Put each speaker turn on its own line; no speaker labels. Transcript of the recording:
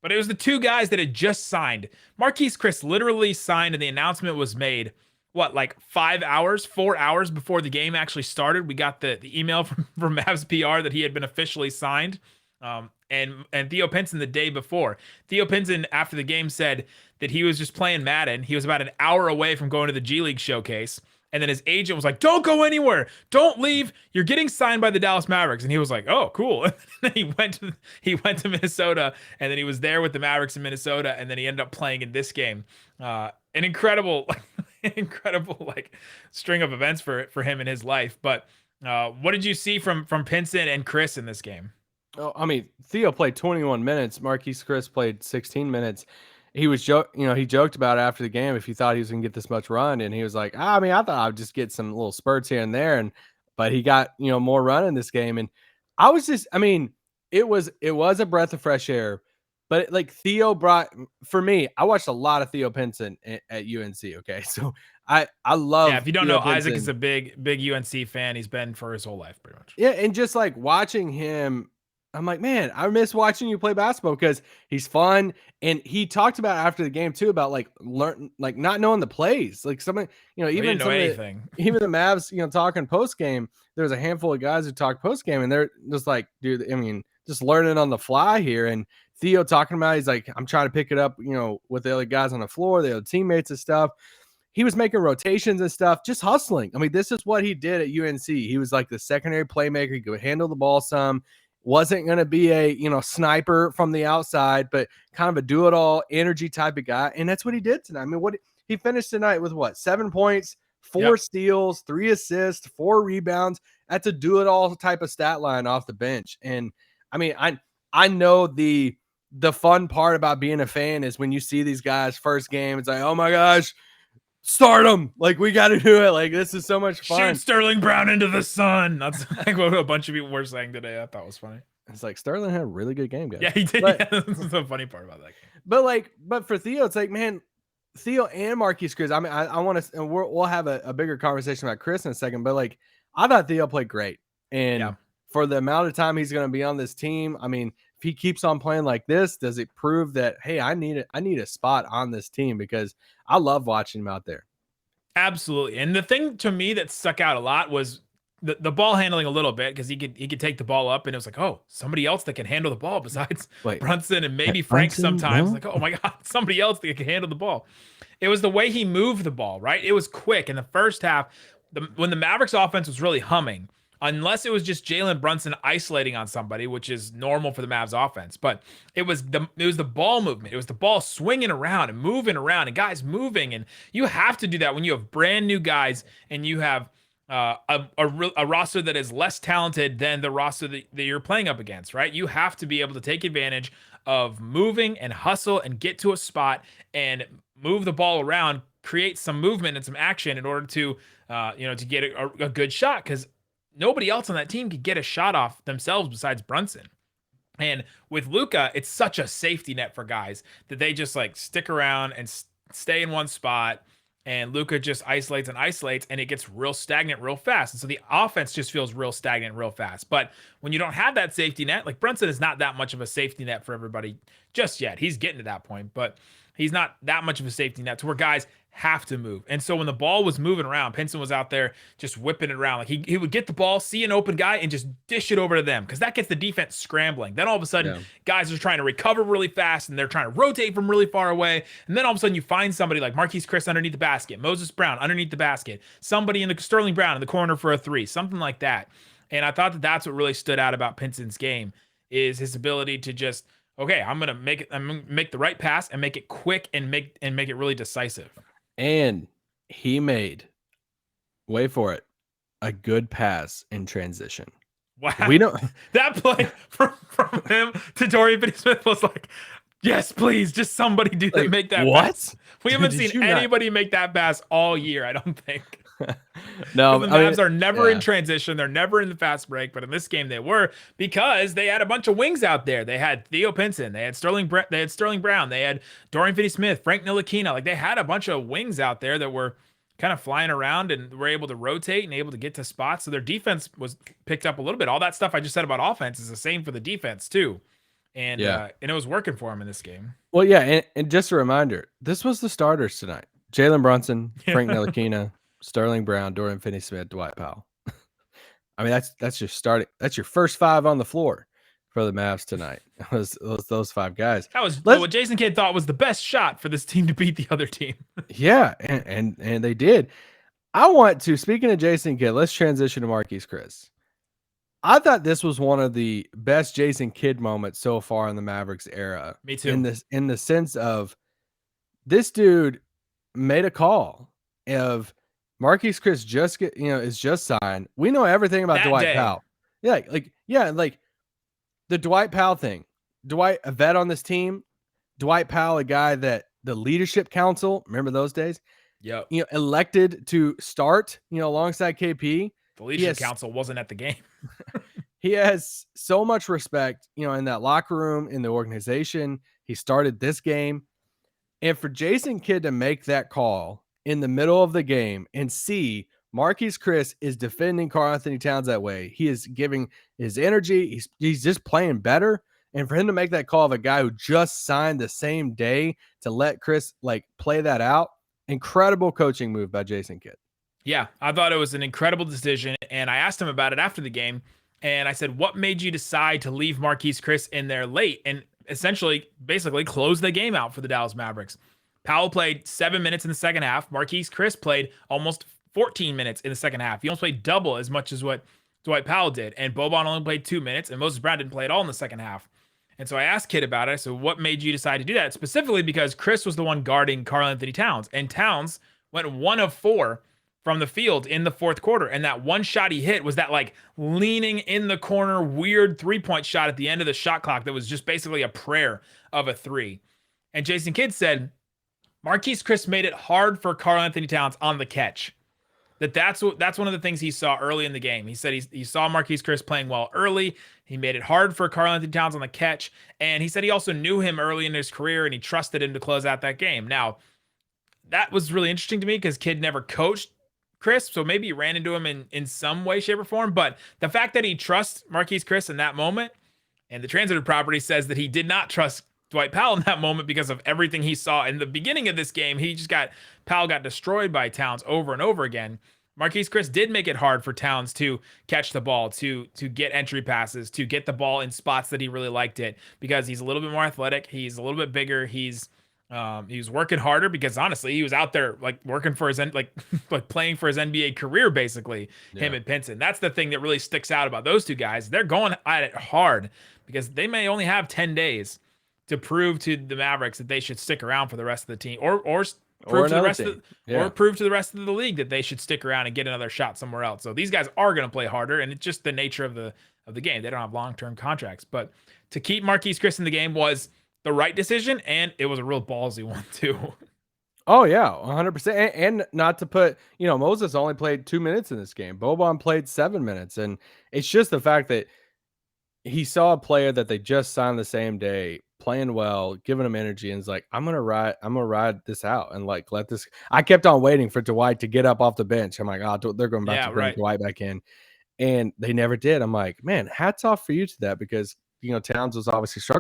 But it was the two guys that had just signed. Marquese Chriss literally signed, and the announcement was made, what, like 5 hours, 4 hours before the game actually started. We got the email from Mavs PR that he had been officially signed. And Theo Pinson the day before. Theo Pinson, after the game, said that he was just playing Madden. He was about an hour away from going to the G League showcase. And then his agent was like, "Don't go anywhere. Don't leave. You're getting signed by the Dallas Mavericks." And he was like, "Oh, cool." And then he went to Minnesota, and then he was there with the Mavericks in Minnesota, and then he ended up playing in this game. An incredible, incredible like string of events for him in his life. But what did you see from Pinson and Chriss in this game?
Oh, I mean, Theo played 21 minutes. Marquese Chriss played 16 minutes. He was he joked about it after the game if he thought he was going to get this much run, and he was like, I mean, I thought I'd just get some little spurts here and there, but he got more run in this game, and I mean, it was a breath of fresh air, but like Theo brought for me. I watched a lot of Theo Pinson at UNC. Okay, so I love.
Yeah, if you don't
Theo
know, Isaac
Pinson.
is a big UNC fan. He's been for his whole life, pretty much.
Yeah, and just like watching him, I'm like, man, I miss watching you play basketball because he's fun. And he talked about after the game too about like not knowing the plays. Like some,
He
even
didn't know
some of
anything.
even the Mavs, talking post game. There was a handful of guys who talked post game, and they're just like, dude, I mean, just learning on the fly here. And Theo talking about, he's like, I'm trying to pick it up, with the other guys on the floor, the other teammates and stuff. He was making rotations and stuff, just hustling. I mean, this is what he did at UNC. He was like the secondary playmaker. He could handle the ball some. Wasn't going to be a sniper from the outside, but kind of a do-it-all energy type of guy. And that's what he did tonight. I mean, what he finished tonight with 7 points, 4 steals, 3 assists, 4 rebounds. That's a do-it-all type of stat line off the bench. And I mean, I know the fun part about being a fan is when you see these guys first game, it's like, oh my gosh, start them. Like, we got to do it. Like, this is so much fun.
Shoot Sterling Brown into the sun. That's like what a bunch of people were saying today. I thought was funny.
It's like Sterling had a really good game, guys.
Yeah, he did.
But,
yeah, that's the funny part about that game.
But for Theo, it's like, man, Theo and Marquese Chriss. I mean, I want to, and we'll have a bigger conversation about Chriss in a second. But like, I thought Theo played great, and for the amount of time he's going to be on this team, I mean, if he keeps on playing like this, does it prove that, hey, I need a spot on this team because I love watching him out there.
Absolutely. And the thing to me that stuck out a lot was the ball handling a little bit, because he could take the ball up, and it was like, oh, somebody else that can handle the ball besides Brunson and maybe Frank sometimes. Like, oh my God, somebody else that can handle the ball. It was the way he moved the ball, right? It was quick. In the first half, when the Mavericks offense was really humming, unless it was just Jalen Brunson isolating on somebody, which is normal for the Mavs offense. But it was the ball movement. It was the ball swinging around and moving around and guys moving. And you have to do that when you have brand new guys and you have a roster that is less talented than the roster that you're playing up against, right? You have to be able to take advantage of moving and hustle and get to a spot and move the ball around, create some movement and some action in order to to get a good shot, because nobody else on that team could get a shot off themselves besides Brunson. And with Luka, it's such a safety net for guys that they just like stick around and stay in one spot. And Luka just isolates, and it gets real stagnant real fast. And so the offense just feels real stagnant real fast. But when you don't have that safety net, like Brunson is not that much of a safety net for everybody just yet. He's getting to that point, but he's not that much of a safety net to where guys have to move. And so when the ball was moving around, Pinson was out there just whipping it around. Like he would get the ball, see an open guy, and just dish it over to them, because that gets the defense scrambling. Then all of a sudden, guys are trying to recover really fast, and they're trying to rotate from really far away. And then all of a sudden, you find somebody like Marquese Chriss underneath the basket, Moses Brown underneath the basket, somebody in the Sterling Brown in the corner for a 3, something like that. And I thought that that's what really stood out about Pinson's game, is his ability to just, okay, I'm gonna make the right pass and make it quick and make it really decisive.
And he made, wait for it, a good pass in transition.
Wow. We don't that play from him to Dorian Finney-Smith was like, yes, please, just somebody do that, make that pass. We haven't seen anybody make that pass all year, I don't think.
No,
the Mavs are never in transition. They're never in the fast break, but in this game they were, because they had a bunch of wings out there. They had Theo Pinson, they had Sterling Brown, they had Dorian Finney-Smith, Frank Ntilikina. Like, they had a bunch of wings out there that were kind of flying around and were able to rotate and able to get to spots. So their defense was picked up a little bit. All that stuff I just said about offense is the same for the defense too. and it was working for him in this game.
Well, yeah, and just a reminder, this was the starters tonight: Jalen Brunson, Frank Ntilikina, Sterling Brown, Dorian Finney-Smith, Dwight Powell. I mean, that's your starting. That's your first 5 on the floor for the Mavs tonight. It was those 5 guys.
That was what Jason Kidd thought was the best shot for this team to beat the other team.
Yeah, and they did. I want to, speaking of Jason Kidd, let's transition to Marquese Chriss. I thought this was one of the best Jason Kidd moments so far in the Mavericks era.
Me too.
In the sense of this dude made a call of Marquese Chriss is just signed. We know everything about Dwight Powell. Yeah, like the Dwight Powell thing. Dwight, a vet on this team. Dwight Powell, a guy that the leadership council, remember those days?
Yep.
Elected to start, alongside KP.
The leadership council wasn't at the game.
He has so much respect, in that locker room, in the organization. He started this game. And for Jason Kidd to make that call in the middle of the game and see Marquese Chriss is defending Karl-Anthony Towns that way. He is giving his energy. He's just playing better. And for him to make that call of a guy who just signed the same day to let Chriss play that out, incredible coaching move by Jason Kidd.
Yeah, I thought it was an incredible decision. And I asked him about it after the game. And I said, what made you decide to leave Marquese Chriss in there late and essentially basically close the game out for the Dallas Mavericks? Powell played 7 minutes in the second half. Marquese Chriss played almost 14 minutes in the second half. He almost played double as much as what Dwight Powell did. And Boban only played 2 minutes, and Moses Brown didn't play at all in the second half. And so I asked Kidd about it. I said, what made you decide to do that? Specifically because Chriss was the one guarding Karl-Anthony Towns. And Towns went 1 of 4 from the field in the fourth quarter. And that one shot he hit was that leaning in the corner, weird 3-point shot at the end of the shot clock that was just basically a prayer of a 3. And Jason Kidd said, Marquese Chriss made it hard for Karl-Anthony Towns on the catch. That's one of the things he saw early in the game. He said he saw Marquese Chriss playing well early. He made it hard for Karl-Anthony Towns on the catch. And he said he also knew him early in his career and he trusted him to close out that game. Now, that was really interesting to me because Kidd never coached Chriss, so maybe he ran into him in some way, shape, or form. But the fact that he trusts Marquese Chriss in that moment, and the transitive property says that he did not trust Dwight Powell in that moment because of everything he saw in the beginning of this game. Powell got destroyed by Towns over and over again. Marquese Chriss did make it hard for Towns to catch the ball, to get entry passes, to get the ball in spots that he really liked it because he's a little bit more athletic. He's a little bit bigger. He was working harder because honestly, he was out there working for his playing for his NBA career, basically. Yeah. Him and Pinson. That's the thing that really sticks out about those two guys. They're going at it hard because they may only have 10 days to prove to the Mavericks that they should stick around for the rest of the team, or prove to the rest of or prove to the rest of the league that they should stick around and get another shot somewhere else. So these guys are going to play harder, and it's just the nature of the game. They don't have long-term contracts, but to keep Marquese Chriss in the game was the right decision, and it was a real ballsy one too.
Oh yeah, 100%. And not to put, Moses only played 2 minutes in this game. Boban played 7 minutes, and it's just the fact that he saw a player that they just signed the same day playing well, giving him energy, and is like, I'm gonna ride this out and let this. I kept on waiting for Dwight to get up off the bench. I'm like, oh, they're going back to bring Dwight back in, and they never did. I'm like, man, hats off for you to that because Towns was obviously struggling.